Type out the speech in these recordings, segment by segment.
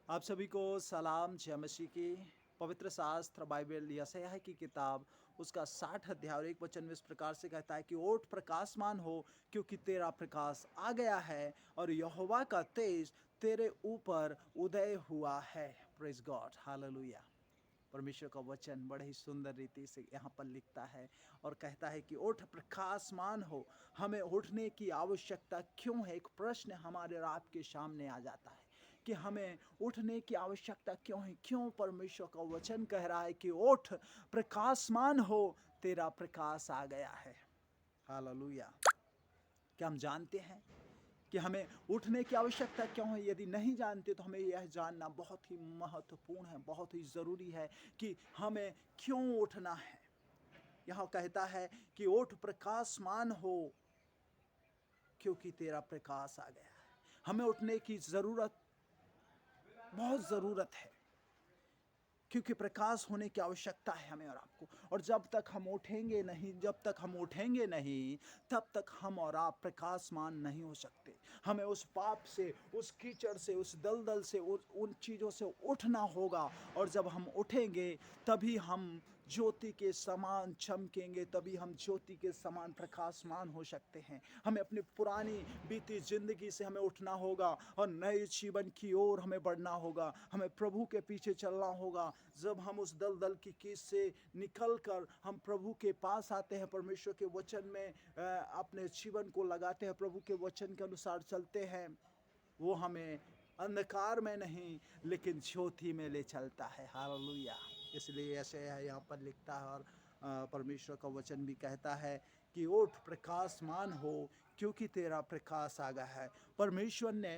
आप सभी को सलाम जय मसीह की। पवित्र शास्त्र बाइबल यशायाह की किताब उसका 60 अध्याय और 1 वचन में इस प्रकार से कहता है कि ओठ प्रकाशमान हो, क्योंकि तेरा प्रकाश आ गया है और यहोवा का तेज तेरे ऊपर उदय हुआ है। Praise God, hallelujah. परमेश्वर का वचन बड़े ही सुंदर रीति से यहाँ पर लिखता है और कहता है कि ओठ प्रकाशमान हो, हमें उठने की आवश्यकता क्यों है। एक प्रश्न हमारे और आपके सामने आ जाता है कि हमें उठने की आवश्यकता क्यों है। क्यों परमेश्वर का वचन कह रहा है कि ओठ प्रकाशमान हो, तेरा प्रकाश आ गया है। हालेलुया। क्या हम जानते हैं कि हमें उठने की आवश्यकता क्यों है? यदि नहीं जानते तो हमें यह जानना बहुत ही महत्वपूर्ण है, बहुत ही ज़रूरी है कि हमें क्यों उठना है। यहाँ कहता है कि ओठ प्रकाशमान हो, क्योंकि तेरा प्रकाश आ गया है। हमें उठने की ज़रूरत, बहुत ज़रूरत है, क्योंकि प्रकाश होने की आवश्यकता है हमें और आपको। और जब तक हम उठेंगे नहीं, जब तक हम उठेंगे नहीं, तब तक हम और आप प्रकाशमान नहीं हो सकते। हमें उस पाप से, उस कीचड़ से, उस दलदल से, उन चीज़ों से उठना होगा। और जब हम उठेंगे तभी हम ज्योति के समान चमकेंगे, तभी हम ज्योति के समान प्रकाशमान हो सकते हैं। हमें अपनी पुरानी बीती जिंदगी से हमें उठना होगा और नए जीवन की ओर हमें बढ़ना होगा। हमें प्रभु के पीछे चलना होगा। जब हम उस दलदल की कीच से निकलकर हम प्रभु के पास आते हैं, परमेश्वर के वचन में अपने जीवन को लगाते हैं, प्रभु के वचन के अनुसार चलते हैं, वो हमें अंधकार में नहीं लेकिन ज्योति में ले चलता है। हालेलुया। इसलिए ऐसे है यहाँ पर लिखता है और परमेश्वर का वचन भी कहता है कि ओठ प्रकाशमान हो, क्योंकि तेरा प्रकाश आ गया है। परमेश्वर ने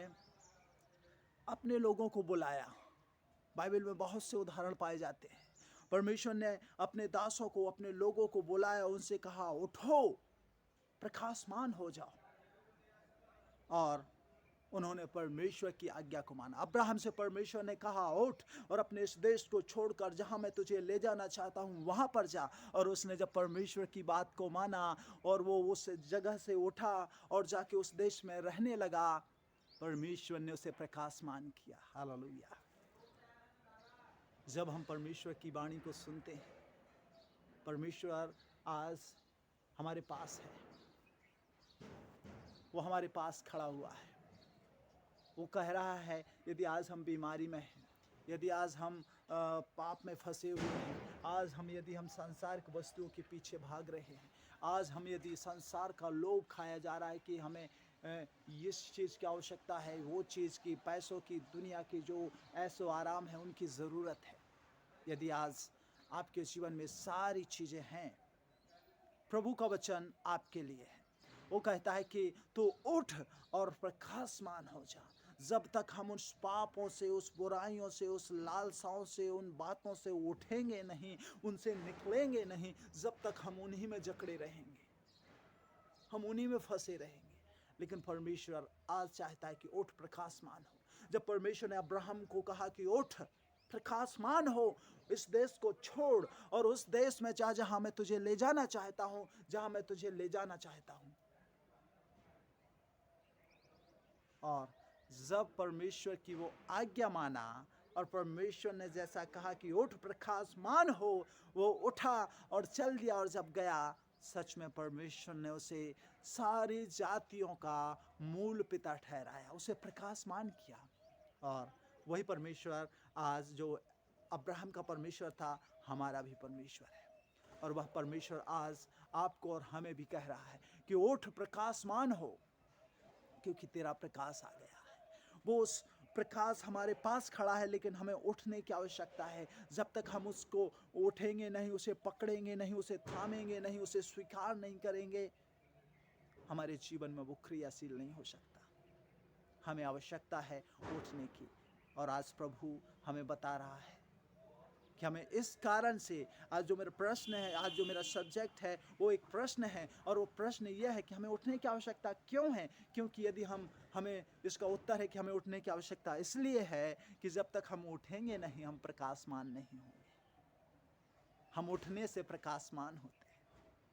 अपने लोगों को बुलाया। बाइबल में बहुत से उदाहरण पाए जाते हैं। परमेश्वर ने अपने दासों को, अपने लोगों को बुलाया, उनसे कहा उठो, प्रकाशमान हो जाओ। और उन्होंने परमेश्वर की आज्ञा को माना। अब्राहम से परमेश्वर ने कहा उठ और अपने इस देश को छोड़कर जहां मैं तुझे ले जाना चाहता हूं वहां पर जा। और उसने जब परमेश्वर की बात को माना और वो उस जगह से उठा और जाके उस देश में रहने लगा, परमेश्वर ने उसे प्रकाशमान किया। हालेलुया। जब हम परमेश्वर की वाणी को सुनते हैं, परमेश्वर आज हमारे पास है, वो हमारे पास खड़ा हुआ है। वो कह रहा है यदि आज हम बीमारी में हैं, यदि आज हम पाप में फंसे हुए हैं, आज हम यदि हम संसार की वस्तुओं के पीछे भाग रहे हैं, आज हम यदि संसार का लोभ खाया जा रहा है कि हमें इस चीज़ की आवश्यकता है, वो चीज़ की, पैसों की, दुनिया की जो ऐसो आराम है उनकी ज़रूरत है। यदि आज आपके जीवन में सारी चीज़ें हैं, प्रभु का वचन आपके लिए है। वो कहता है कि तू उठ और प्रकाशमान हो जा। जब तक हम उस पापों से, उस बुराइयों से, उस लालसाओं से, उन बातों से उठेंगे नहीं, उनसे निकलेंगे नहीं, जब तक हम उन्हीं में जकड़े रहेंगे, हम उन्हीं में फंसे रहेंगे। लेकिन परमेश्वर आज चाहता है कि उठ, प्रकाशमान हो। जब परमेश्वर ने अब्राहम को कहा कि उठ, प्रकाशमान हो, इस देश को छोड़ और उस देश में जा जहां मैं तुझे ले जाना चाहता हूं, जहां मैं तुझे ले जाना चाहता हूं। और जब परमेश्वर की वो आज्ञा माना और परमेश्वर ने जैसा कहा कि उठ, प्रकाशमान हो, वो उठा और चल दिया। और जब गया, सच में परमेश्वर ने उसे सारी जातियों का मूल पिता ठहराया, उसे प्रकाशमान किया। और वही परमेश्वर आज जो अब्राहम का परमेश्वर था, हमारा भी परमेश्वर है। और वह परमेश्वर आज आपको और हमें भी कह रहा है कि उठ, प्रकाशमान हो, क्योंकि तेरा प्रकाश आ गया है। वो उस प्रकाश हमारे पास खड़ा है, लेकिन हमें उठने की आवश्यकता है। जब तक हम उसको उठेंगे नहीं, उसे पकड़ेंगे नहीं, उसे थामेंगे नहीं, उसे स्वीकार नहीं करेंगे, हमारे जीवन में वो क्रियाशील नहीं हो सकता। हमें आवश्यकता है उठने की। और आज प्रभु हमें बता रहा है कि हमें इस कारण से, आज जो मेरा प्रश्न है, आज जो मेरा सब्जेक्ट है, वो एक प्रश्न है। और वो प्रश्न यह है कि हमें उठने की आवश्यकता क्यों है। क्योंकि यदि हमें इसका उत्तर है कि हमें उठने की आवश्यकता इसलिए है कि जब तक हम उठेंगे नहीं, हम प्रकाशमान नहीं होंगे। हम उठने से प्रकाशमान होते हैं।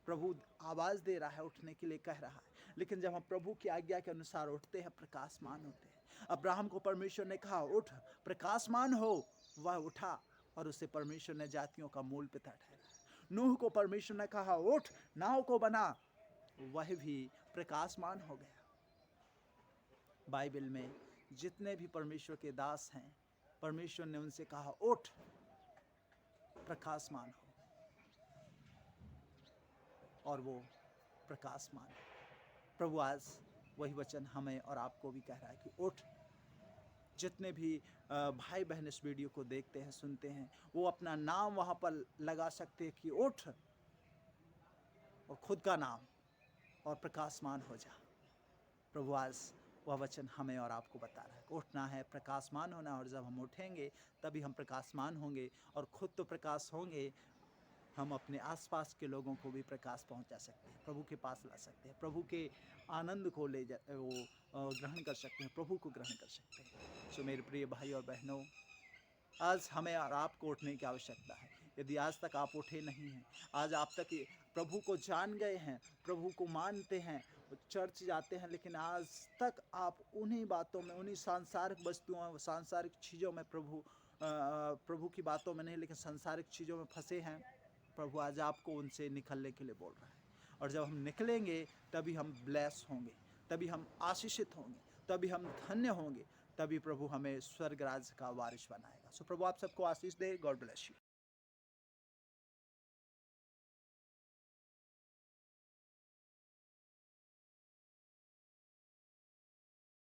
प्रभु आवाज दे रहा है, उठने के लिए कह रहा है। लेकिन जब हम प्रभु की आज्ञा के अनुसार उठते हैं, प्रकाशमान होते हैं। अब्राहम को परमेश्वर ने कहा उठ प्रकाशमान हो, वह उठा और उसे परमेश्वर ने जातियों का मूल पिता ठहराया। नूह को परमेश्वर ने कहा उठ नाव को बना, वह भी प्रकाशमान हो गया। बाइबल में जितने भी परमेश्वर के दास हैं, परमेश्वर ने उनसे कहा उठ प्रकाशमान हो, और वो प्रकाशमान हो। प्रभु आज वही वचन हमें और आपको भी कह रहा है कि उठ। जितने भी भाई बहन इस वीडियो को देखते हैं सुनते हैं, वो अपना नाम वहाँ पर लगा सकते हैं कि उठ, और खुद का नाम, और प्रकाशमान हो जा। प्रभु आज वह वचन हमें और आपको बता रहा है, उठना है, प्रकाशमान होना, और जब हम उठेंगे तभी हम प्रकाशमान होंगे, और खुद तो प्रकाश होंगे, हम अपने आसपास के लोगों को भी प्रकाश पहुंचा सकते हैं, प्रभु के पास ला सकते हैं, प्रभु के आनंद को ग्रहण कर सकते हैं, प्रभु को ग्रहण कर सकते हैं। सो मेरे प्रिय भाई और बहनों, आज हमें और आपको उठने की आवश्यकता है। यदि आज तक आप उठे नहीं हैं, आज आप तक प्रभु को जान गए हैं, प्रभु को मानते हैं, चर्च जाते हैं, लेकिन आज तक आप उन्हीं बातों में, उन्हीं सांसारिक वस्तुओं, सांसारिक चीज़ों में, प्रभु की बातों में नहीं, लेकिन सांसारिक चीज़ों में फंसे हैं, प्रभु आज आपको उनसे निकलने के लिए बोल रहा है। और जब हम निकलेंगे तभी हम ब्लेस होंगे, तभी हम आशीषित होंगे, तभी हम धन्य होंगे, तभी प्रभु हमें स्वर्ग राज्य का वारिस बनाएगा। सो प्रभु आप सबको आशीष दे। God bless you.